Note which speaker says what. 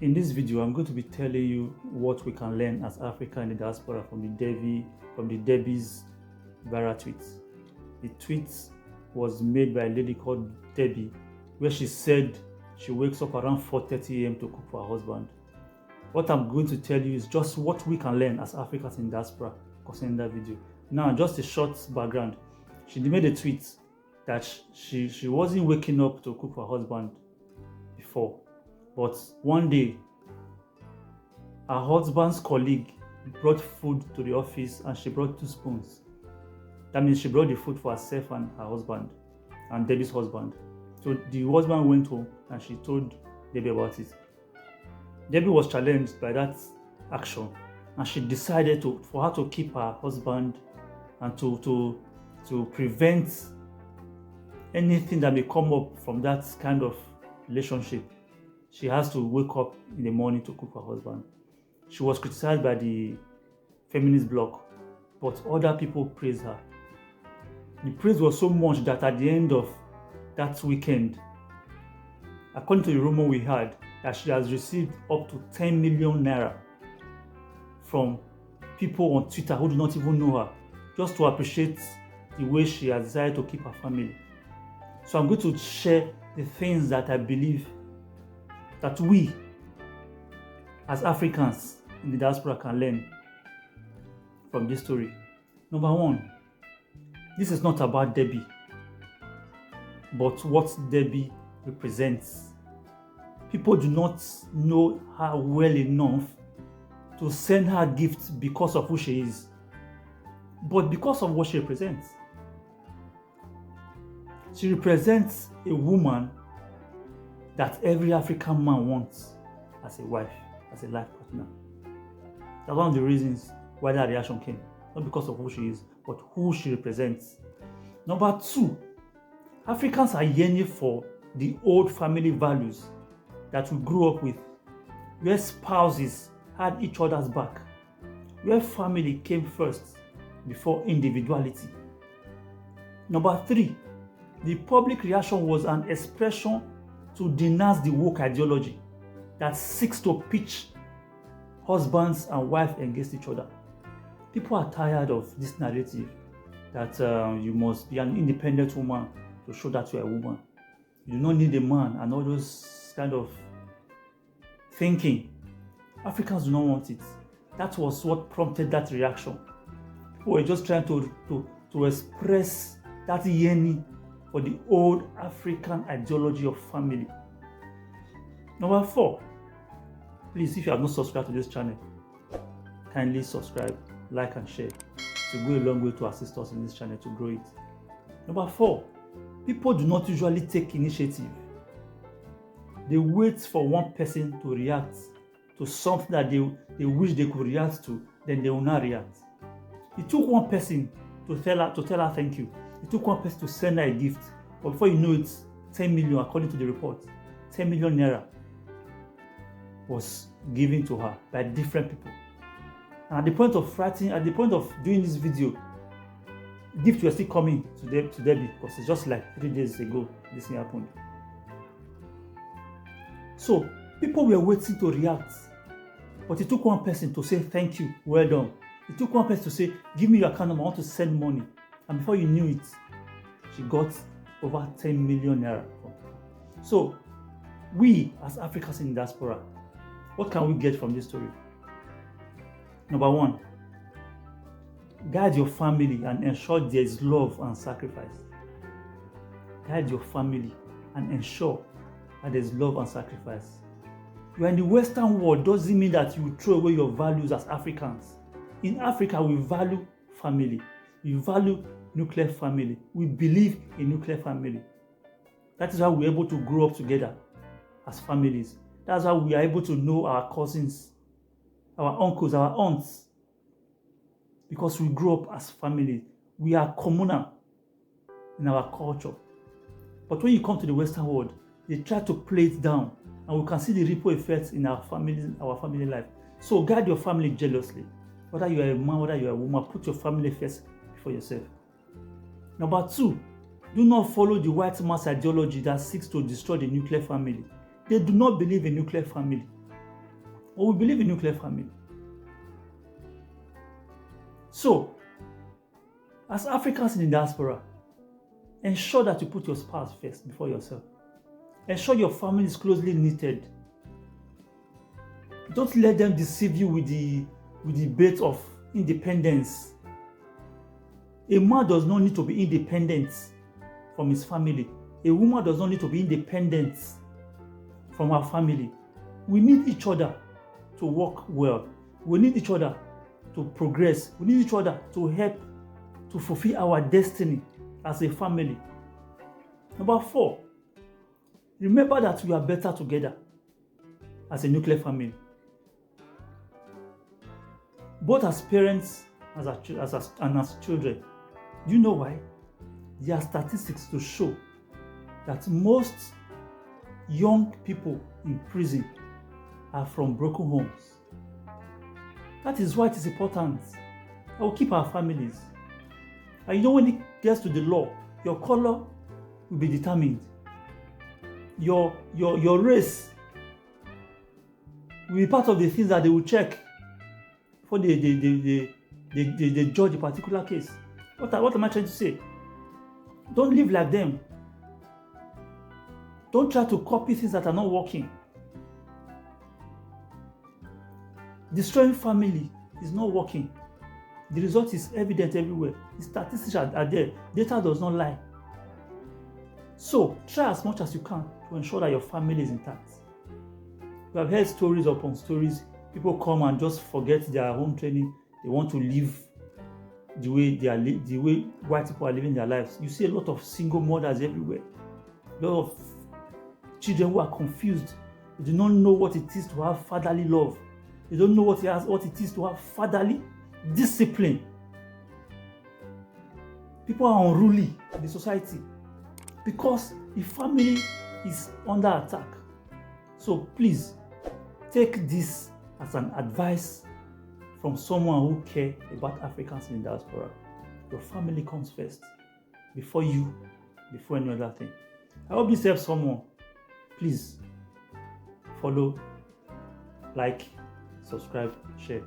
Speaker 1: In this video, I'm going to be telling you what we can learn as Africa in the diaspora from the Debbie's viral tweets. The tweet was made by a lady called Debbie, where she said she wakes up around 4:30 a.m. to cook for her husband. What I'm going to tell you is just what we can learn as Africans in diaspora concerning that video. Now, just a short background. She made a tweet that she wasn't waking up to cook for her husband before. But one day, her husband's colleague brought food to the office and she brought 2 spoons. That means she brought the food for herself and her husband, and Debbie's husband. So the husband went home and she told Debbie about it. Debbie was challenged by that action and she decided for her to keep her husband and to prevent anything that may come up from that kind of relationship. She has to wake up in the morning to cook for her husband. She was criticized by the feminist bloc, but other people praised her. The praise was so much that at the end of that weekend, according to the rumor we heard, that she has received up to 10 million naira from people on Twitter who do not even know her, just to appreciate the way she has decided to keep her family. So I'm going to share the things that I believe that we, as Africans in the diaspora, can learn from this story. Number one, this is not about Debbie, but what Debbie represents. People do not know her well enough to send her gifts because of who she is, but because of what she represents. She represents a woman that every African man wants as a wife, as a life partner. That's one of the reasons why that reaction came. Not because of who she is, but who she represents. Number two, Africans are yearning for the old family values that we grew up with, where spouses had each other's back, where family came first before individuality. Number three, the public reaction was an expression to denounce the woke ideology that seeks to pitch husbands and wives against each other. People are tired of this narrative that you must be an independent woman to show that you're a woman. You do not need a man and all those kind of thinking. Africans do not want it. That was what prompted that reaction. People were just trying to express that yearning for the old African ideology of family. Number four, please, if you have not subscribed to this channel, kindly subscribe, like and share to go a long way to assist us in this channel to grow it. Number four, people do not usually take initiative. They wait for one person to react to something that they wish they could react to, then they will not react. It took one person to tell her thank you. It took one person to send her a gift, but before you know it, 10 million, according to the report, 10 million naira was given to her by different people. And at the point of doing this video, gifts were still coming to Debbie because it's just like 3 days ago this thing happened. So people were waiting to react, but it took one person to say thank you, well done. It took one person to say, give me your account number, I want to send money. And before you knew it, she got over 10 million naira. So we as Africans in diaspora, what can we get from this story? Number one, guide your family and ensure there is love and sacrifice. Guide your family and ensure that there is love and sacrifice. You are in the Western world doesn't mean that you throw away your values as Africans. In Africa, we value family. We value nuclear family. We believe in nuclear family. That is how we're able to grow up together as families. That's how we are able to know our cousins, our uncles, our aunts. Because we grew up as families. We are communal in our culture. But when you come to the Western world, they try to play it down. And we can see the ripple effects in our family life. So guide your family jealously. Whether you are a man, whether you are a woman, put your family first before yourself. Number two, do not follow the white mass ideology that seeks to destroy the nuclear family. They do not believe in nuclear family. But we believe in nuclear family. So, as Africans in the diaspora, ensure that you put your spouse first before yourself. Ensure your family is closely knitted. Don't let them deceive you with the bait of independence. A man does not need to be independent from his family. A woman does not need to be independent from her family. We need each other to work well. We need each other to progress. We need each other to help to fulfill our destiny as a family. Number 4, remember that we are better together as a nuclear family. Both as parents and as children. Do you know why? There are statistics to show that most young people in prison are from broken homes. That is why it is important that we keep our families. And when it gets to the law, your color will be determined. Your race will be part of the things that they will check before they judge a particular case. What am I trying to say? Don't live like them. Don't try to copy things that are not working. Destroying family is not working. The result is evident everywhere. The statistics are there. Data does not lie. So try as much as you can to ensure that your family is intact. We have heard stories upon stories. People come and just forget their home training. They want to live the way white people are living their lives. You see a lot of single mothers everywhere. A lot of children who are confused. They do not know what it is to have fatherly love. They don't know what it is to have fatherly discipline. People are unruly in the society because the family is under attack. So please take this as an advice from someone who cares about Africans in the diaspora. Your family comes first before any other thing. I hope this helps someone. Please follow, like, subscribe, share.